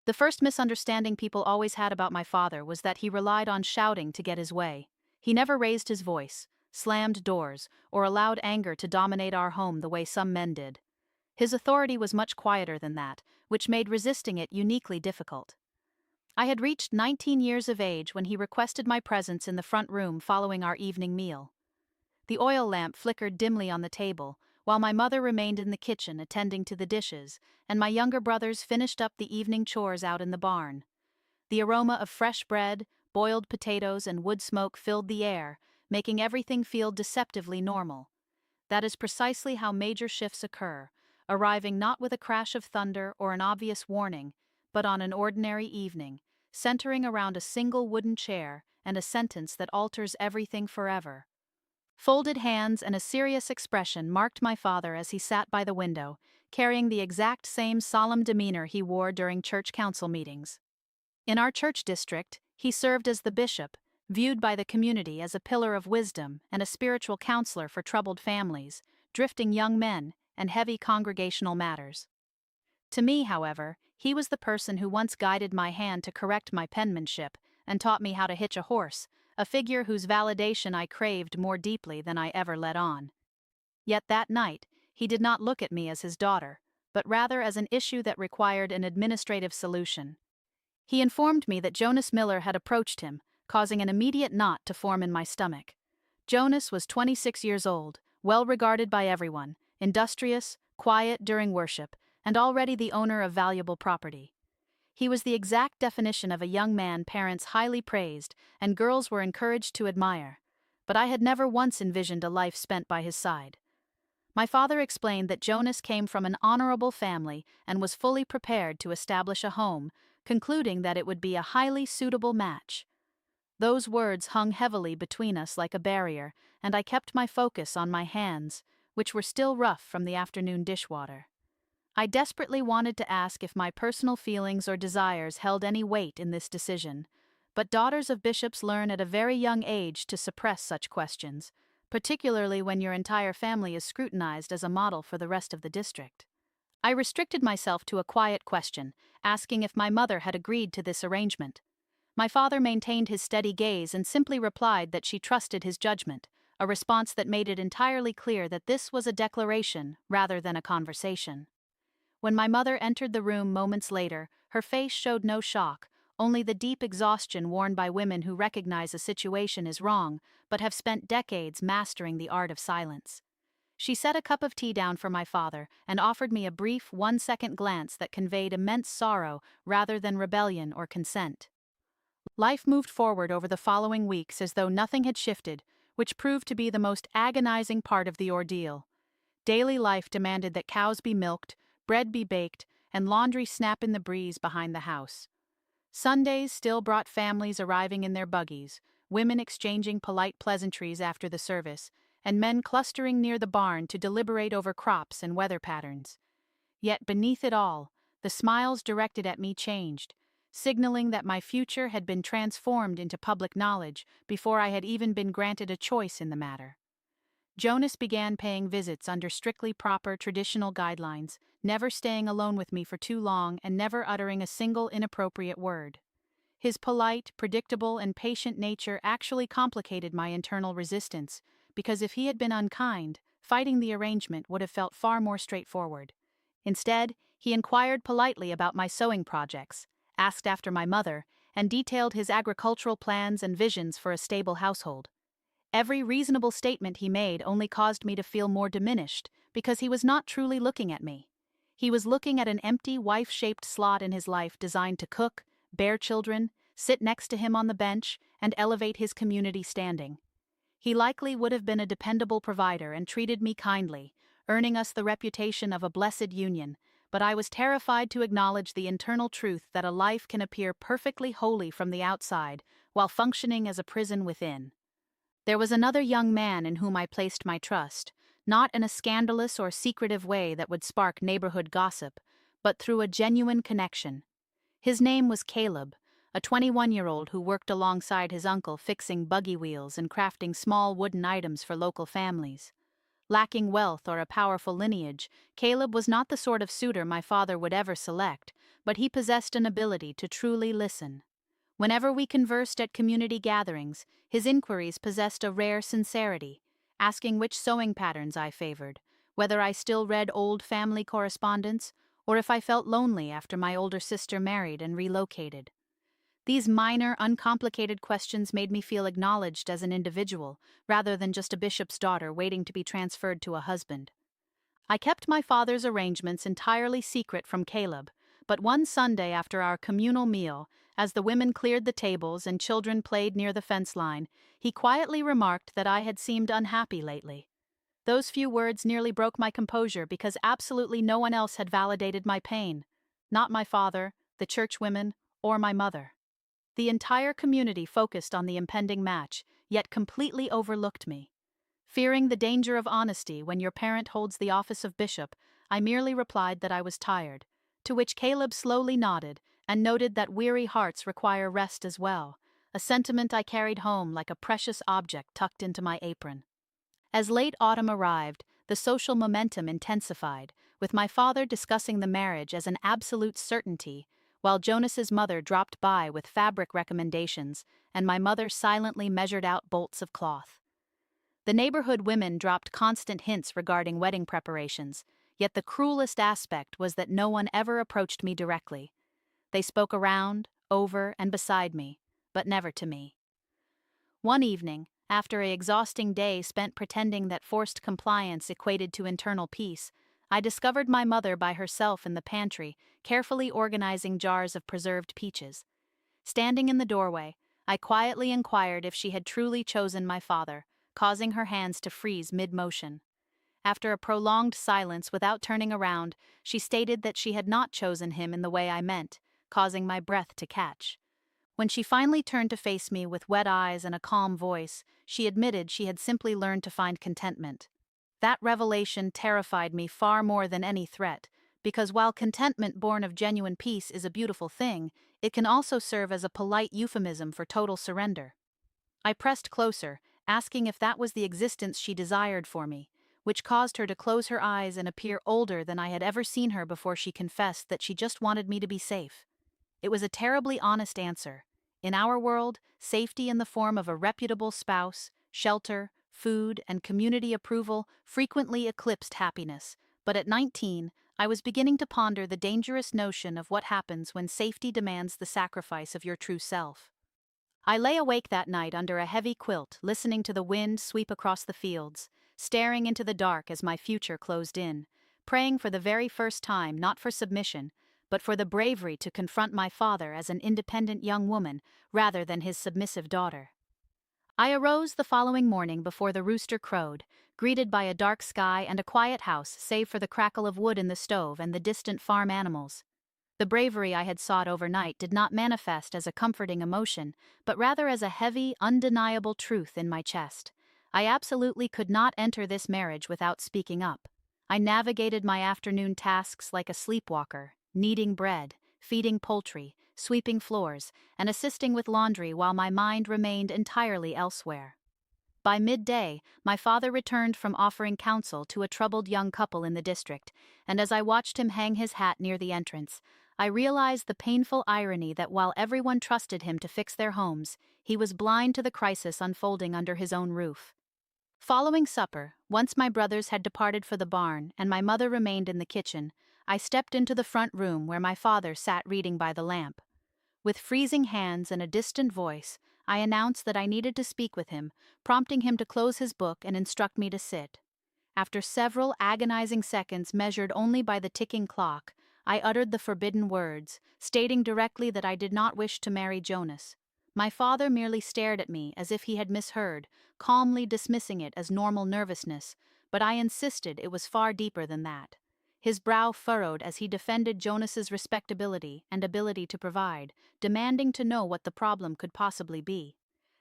The first misunderstanding people always had about my father was that he relied on shouting to get his way. He never raised his voice, slammed doors, or allowed anger to dominate our home the way some men did. His authority was much quieter than that, which made resisting it uniquely difficult. I had reached 19 years of age when he requested my presence in the front room following our evening meal. The oil lamp flickered dimly on the table, while my mother remained in the kitchen attending to the dishes, and my younger brothers finished up the evening chores out in the barn. The aroma of fresh bread, boiled potatoes, and wood smoke filled the air, making everything feel deceptively normal. That is precisely how major shifts occur, arriving not with a crash of thunder or an obvious warning, but on an ordinary evening, centering around a single wooden chair and a sentence that alters everything forever. Folded hands and a serious expression marked my father as he sat by the window, carrying the exact same solemn demeanor he wore during church council meetings. In our church district, he served as the bishop, viewed by the community as a pillar of wisdom and a spiritual counselor for troubled families, drifting young men, and heavy congregational matters. To me, however, he was the person who once guided my hand to correct my penmanship and taught me how to hitch a horse, a figure whose validation I craved more deeply than I ever let on. Yet that night, he did not look at me as his daughter, but rather as an issue that required an administrative solution. He informed me that Jonas Miller had approached him, causing an immediate knot to form in my stomach. Jonas was 26 years old, well regarded by everyone, industrious, quiet during worship, and already the owner of valuable property. He was the exact definition of a young man parents highly praised and girls were encouraged to admire, but I had never once envisioned a life spent by his side. My father explained that Jonas came from an honorable family and was fully prepared to establish a home, concluding that it would be a highly suitable match. Those words hung heavily between us like a barrier, and I kept my focus on my hands, which were still rough from the afternoon dishwater. I desperately wanted to ask if my personal feelings or desires held any weight in this decision, but daughters of bishops learn at a very young age to suppress such questions, particularly when your entire family is scrutinized as a model for the rest of the district. I restricted myself to a quiet question, asking if my mother had agreed to this arrangement. My father maintained his steady gaze and simply replied that she trusted his judgment, a response that made it entirely clear that this was a declaration rather than a conversation. When my mother entered the room moments later, her face showed no shock, only the deep exhaustion worn by women who recognize a situation is wrong but have spent decades mastering the art of silence. She set a cup of tea down for my father and offered me a brief 1-second glance that conveyed immense sorrow rather than rebellion or consent. Life moved forward over the following weeks as though nothing had shifted, which proved to be the most agonizing part of the ordeal. Daily life demanded that cows be milked, bread be baked, and laundry snap in the breeze behind the house. Sundays still brought families arriving in their buggies, women exchanging polite pleasantries after the service, and men clustering near the barn to deliberate over crops and weather patterns. Yet beneath it all, the smiles directed at me changed, signaling that my future had been transformed into public knowledge before I had even been granted a choice in the matter. Jonas began paying visits under strictly proper traditional guidelines, never staying alone with me for too long and never uttering a single inappropriate word. His polite, predictable, and patient nature actually complicated my internal resistance, because if he had been unkind, fighting the arrangement would have felt far more straightforward. Instead, he inquired politely about my sewing projects, asked after my mother, and detailed his agricultural plans and visions for a stable household. Every reasonable statement he made only caused me to feel more diminished, because he was not truly looking at me. He was looking at an empty, wife-shaped slot in his life designed to cook, bear children, sit next to him on the bench, and elevate his community standing. He likely would have been a dependable provider and treated me kindly, earning us the reputation of a blessed union, but I was terrified to acknowledge the internal truth that a life can appear perfectly holy from the outside, while functioning as a prison within. There was another young man in whom I placed my trust, not in a scandalous or secretive way that would spark neighborhood gossip, but through a genuine connection. His name was Caleb, a 21-year-old who worked alongside his uncle fixing buggy wheels and crafting small wooden items for local families. Lacking wealth or a powerful lineage, Caleb was not the sort of suitor my father would ever select, but he possessed an ability to truly listen. Whenever we conversed at community gatherings, his inquiries possessed a rare sincerity, asking which sewing patterns I favored, whether I still read old family correspondence, or if I felt lonely after my older sister married and relocated. These minor, uncomplicated questions made me feel acknowledged as an individual, rather than just a bishop's daughter waiting to be transferred to a husband. I kept my father's arrangements entirely secret from Caleb, but one Sunday after our communal meal, as the women cleared the tables and children played near the fence line, he quietly remarked that I had seemed unhappy lately. Those few words nearly broke my composure because absolutely no one else had validated my pain. Not my father, the church women, or my mother. The entire community focused on the impending match, yet completely overlooked me. Fearing the danger of honesty when your parent holds the office of bishop, I merely replied that I was tired, to which Caleb slowly nodded and noted that weary hearts require rest as well, a sentiment I carried home like a precious object tucked into my apron. As late autumn arrived, the social momentum intensified, with my father discussing the marriage as an absolute certainty, while Jonas's mother dropped by with fabric recommendations, and my mother silently measured out bolts of cloth. The neighborhood women dropped constant hints regarding wedding preparations, yet the cruelest aspect was that no one ever approached me directly. They spoke around, over, and beside me, but never to me. One evening, after an exhausting day spent pretending that forced compliance equated to internal peace, I discovered my mother by herself in the pantry, carefully organizing jars of preserved peaches. Standing in the doorway, I quietly inquired if she had truly chosen my father, causing her hands to freeze mid-motion. After a prolonged silence without turning around, she stated that she had not chosen him in the way I meant, causing my breath to catch. When she finally turned to face me with wet eyes and a calm voice, she admitted she had simply learned to find contentment. That revelation terrified me far more than any threat, because while contentment born of genuine peace is a beautiful thing, it can also serve as a polite euphemism for total surrender. I pressed closer, asking if that was the existence she desired for me, which caused her to close her eyes and appear older than I had ever seen her before she confessed that she just wanted me to be safe. It was a terribly honest answer. In our world, safety in the form of a reputable spouse, shelter, food, and community approval frequently eclipsed happiness, but at 19, I was beginning to ponder the dangerous notion of what happens when safety demands the sacrifice of your true self. I lay awake that night under a heavy quilt, listening to the wind sweep across the fields, staring into the dark as my future closed in, praying for the very first time not for submission, but for the bravery to confront my father as an independent young woman rather than his submissive daughter. I arose the following morning before the rooster crowed, greeted by a dark sky and a quiet house save for the crackle of wood in the stove and the distant farm animals. The bravery I had sought overnight did not manifest as a comforting emotion, but rather as a heavy, undeniable truth in my chest. I absolutely could not enter this marriage without speaking up. I navigated my afternoon tasks like a sleepwalker, kneading bread, feeding poultry, sweeping floors, and assisting with laundry while my mind remained entirely elsewhere. By midday, my father returned from offering counsel to a troubled young couple in the district, and as I watched him hang his hat near the entrance, I realized the painful irony that while everyone trusted him to fix their homes, he was blind to the crisis unfolding under his own roof. Following supper, once my brothers had departed for the barn and my mother remained in the kitchen, I stepped into the front room where my father sat reading by the lamp. With freezing hands and a distant voice, I announced that I needed to speak with him, prompting him to close his book and instruct me to sit. After several agonizing seconds measured only by the ticking clock, I uttered the forbidden words, stating directly that I did not wish to marry Jonas. My father merely stared at me as if he had misheard, calmly dismissing it as normal nervousness, but I insisted it was far deeper than that. His brow furrowed as he defended Jonas's respectability and ability to provide, demanding to know what the problem could possibly be.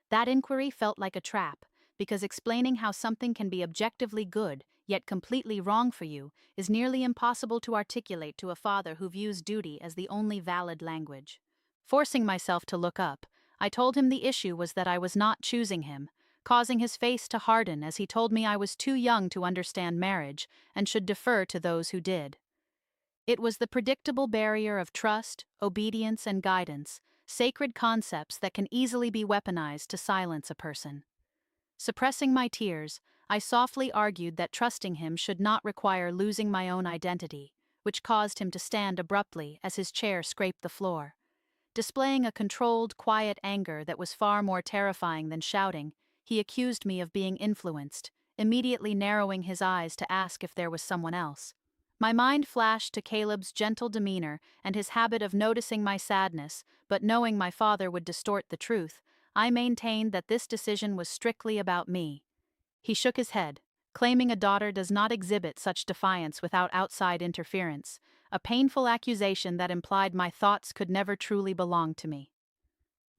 That inquiry felt like a trap, because explaining how something can be objectively good, yet completely wrong for you, is nearly impossible to articulate to a father who views duty as the only valid language. Forcing myself to look up, I told him the issue was that I was not choosing him. causing his face to harden as he told me I was too young to understand marriage and should defer to those who did. It was the predictable barrier of trust, obedience, and guidance, sacred concepts that can easily be weaponized to silence a person. Suppressing my tears, I softly argued that trusting him should not require losing my own identity, which caused him to stand abruptly as his chair scraped the floor. Displaying a controlled, quiet anger that was far more terrifying than shouting, he accused me of being influenced, immediately narrowing his eyes to ask if there was someone else. My mind flashed to Caleb's gentle demeanor and his habit of noticing my sadness, but knowing my father would distort the truth, I maintained that this decision was strictly about me. He shook his head, claiming a daughter does not exhibit such defiance without outside interference, a painful accusation that implied my thoughts could never truly belong to me.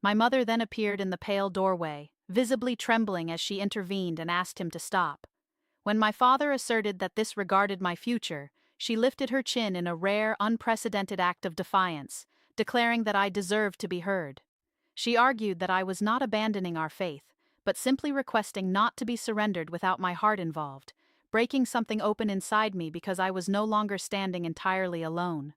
My mother then appeared in the pale doorway, visibly trembling as she intervened and asked him to stop. When my father asserted that this regarded my future, she lifted her chin in a rare, unprecedented act of defiance, declaring that I deserved to be heard. She argued that I was not abandoning our faith, but simply requesting not to be surrendered without my heart involved, breaking something open inside me because I was no longer standing entirely alone.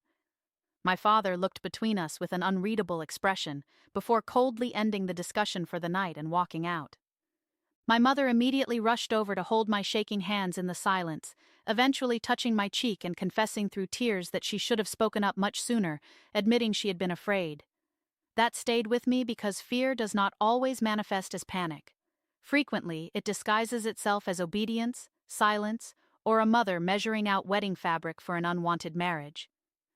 My father looked between us with an unreadable expression, before coldly ending the discussion for the night and walking out. My mother immediately rushed over to hold my shaking hands in the silence, eventually touching my cheek and confessing through tears that she should have spoken up much sooner, admitting she had been afraid. That stayed with me because fear does not always manifest as panic. Frequently, it disguises itself as obedience, silence, or a mother measuring out wedding fabric for an unwanted marriage.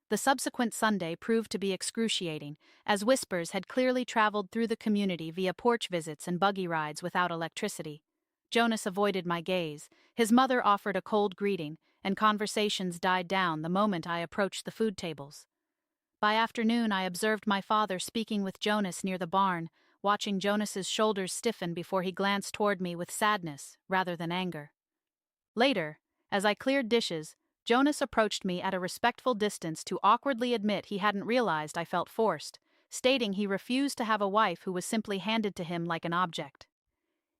The subsequent Sunday proved to be excruciating, as whispers had clearly traveled through the community via porch visits and buggy rides without electricity. Jonas avoided my gaze, his mother offered a cold greeting, and conversations died down the moment I approached the food tables. By afternoon I observed my father speaking with Jonas near the barn, watching Jonas's shoulders stiffen before he glanced toward me with sadness rather than anger. Later, as I cleared dishes, Jonas approached me at a respectful distance to awkwardly admit he hadn't realized I felt forced, stating he refused to have a wife who was simply handed to him like an object.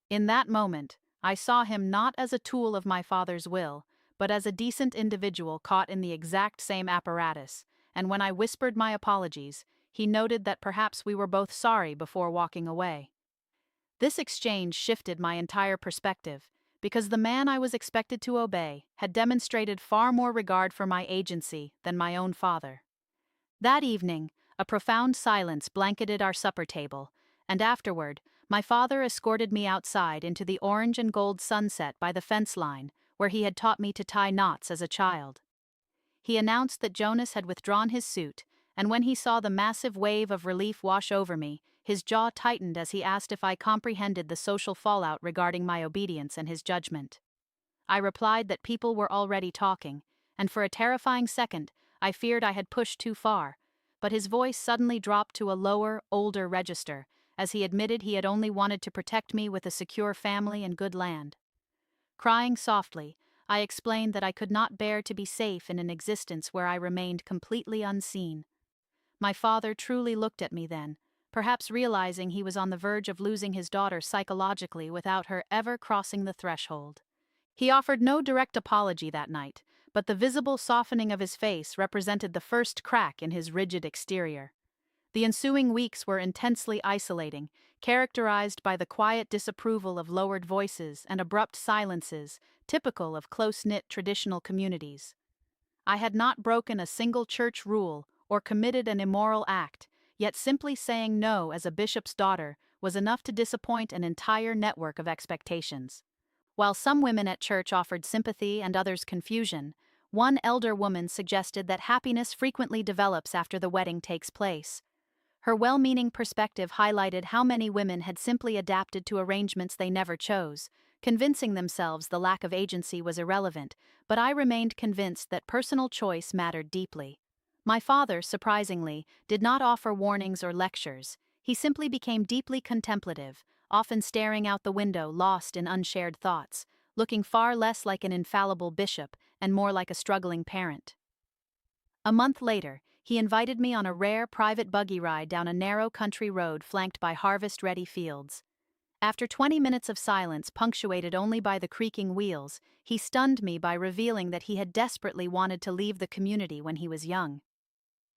In that moment, I saw him not as a tool of my father's will, but as a decent individual caught in the exact same apparatus, and when I whispered my apologies, he noted that perhaps we were both sorry before walking away. This exchange shifted my entire perspective, because the man I was expected to obey had demonstrated far more regard for my agency than my own father. That evening, a profound silence blanketed our supper table, and afterward, my father escorted me outside into the orange and gold sunset by the fence line, where he had taught me to tie knots as a child. He announced that Jonas had withdrawn his suit, and when he saw the massive wave of relief wash over me, his jaw tightened as he asked if I comprehended the social fallout regarding my obedience and his judgment. I replied that people were already talking, and for a terrifying second, I feared I had pushed too far, but his voice suddenly dropped to a lower, older register, as he admitted he had only wanted to protect me with a secure family and good land. Crying softly, I explained that I could not bear to be safe in an existence where I remained completely unseen. My father truly looked at me then, perhaps realizing he was on the verge of losing his daughter psychologically without her ever crossing the threshold. He offered no direct apology that night, but the visible softening of his face represented the first crack in his rigid exterior. The ensuing weeks were intensely isolating, characterized by the quiet disapproval of lowered voices and abrupt silences, typical of close-knit traditional communities. I had not broken a single church rule or committed an immoral act, yet simply saying no as a bishop's daughter was enough to disappoint an entire network of expectations. While some women at church offered sympathy and others confusion, one elder woman suggested that happiness frequently develops after the wedding takes place. Her well-meaning perspective highlighted how many women had simply adapted to arrangements they never chose, convincing themselves the lack of agency was irrelevant, but I remained convinced that personal choice mattered deeply. My father, surprisingly, did not offer warnings or lectures. He simply became deeply contemplative, often staring out the window lost in unshared thoughts, looking far less like an infallible bishop and more like a struggling parent. A month later, he invited me on a rare private buggy ride down a narrow country road flanked by harvest-ready fields. After 20 minutes of silence punctuated only by the creaking wheels, he stunned me by revealing that he had desperately wanted to leave the community when he was young.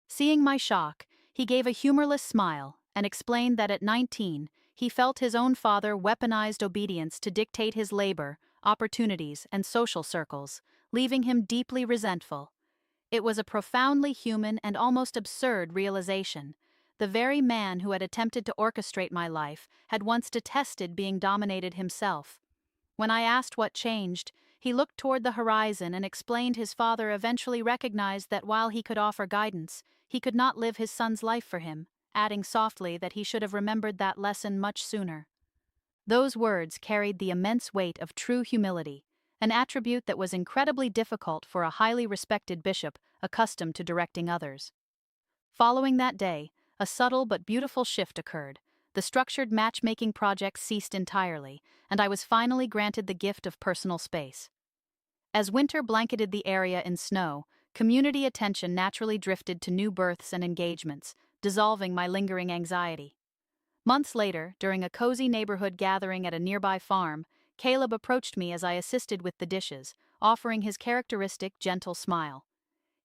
Seeing my shock, he gave a humorless smile and explained that at 19, he felt his own father weaponized obedience to dictate his labor, opportunities, and social circles, leaving him deeply resentful. It was a profoundly human and almost absurd realization. The very man who had attempted to orchestrate my life had once detested being dominated himself. When I asked what changed, he looked toward the horizon and explained his father eventually recognized that while he could offer guidance, he could not live his son's life for him, adding softly that he should have remembered that lesson much sooner. Those words carried the immense weight of true humility, an attribute that was incredibly difficult for a highly respected bishop accustomed to directing others. Following that day, a subtle but beautiful shift occurred. The structured matchmaking project ceased entirely, and I was finally granted the gift of personal space. As winter blanketed the area in snow, community attention naturally drifted to new births and engagements, dissolving my lingering anxiety. Months later, during a cozy neighborhood gathering at a nearby farm, Caleb approached me as I assisted with the dishes, offering his characteristic gentle smile.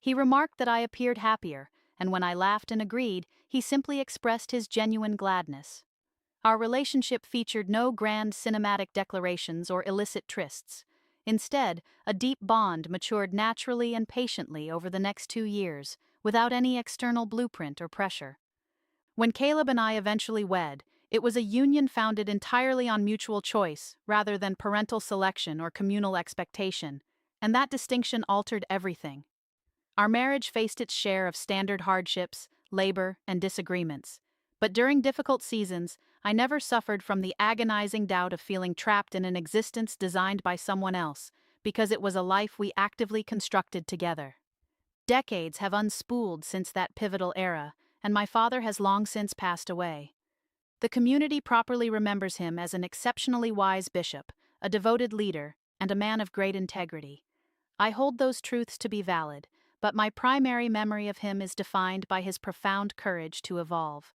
He remarked that I appeared happier, and when I laughed and agreed, he simply expressed his genuine gladness. Our relationship featured no grand cinematic declarations or illicit trysts. Instead, a deep bond matured naturally and patiently over the next 2 years, without any external blueprint or pressure. When Caleb and I eventually wed, it was a union founded entirely on mutual choice, rather than parental selection or communal expectation, and that distinction altered everything. Our marriage faced its share of standard hardships, labor, and disagreements. But during difficult seasons, I never suffered from the agonizing doubt of feeling trapped in an existence designed by someone else, because it was a life we actively constructed together. Decades have unspooled since that pivotal era, and my father has long since passed away. The community properly remembers him as an exceptionally wise bishop, a devoted leader, and a man of great integrity. I hold those truths to be valid, but my primary memory of him is defined by his profound courage to evolve.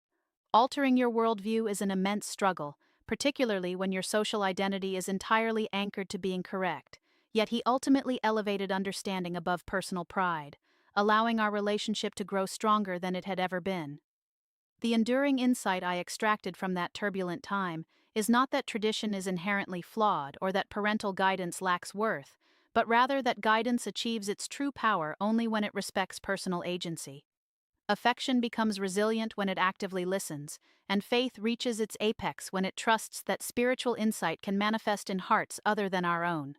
Altering your worldview is an immense struggle, particularly when your social identity is entirely anchored to being correct, yet he ultimately elevated understanding above personal pride, allowing our relationship to grow stronger than it had ever been. The enduring insight I extracted from that turbulent time is not that tradition is inherently flawed or that parental guidance lacks worth, but rather that guidance achieves its true power only when it respects personal agency. Affection becomes resilient when it actively listens, and faith reaches its apex when it trusts that spiritual insight can manifest in hearts other than our own.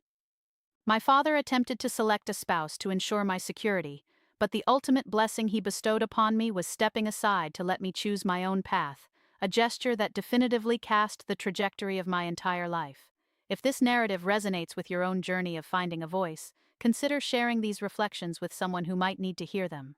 My father attempted to select a spouse to ensure my security, but the ultimate blessing he bestowed upon me was stepping aside to let me choose my own path, a gesture that definitively cast the trajectory of my entire life. If this narrative resonates with your own journey of finding a voice, consider sharing these reflections with someone who might need to hear them.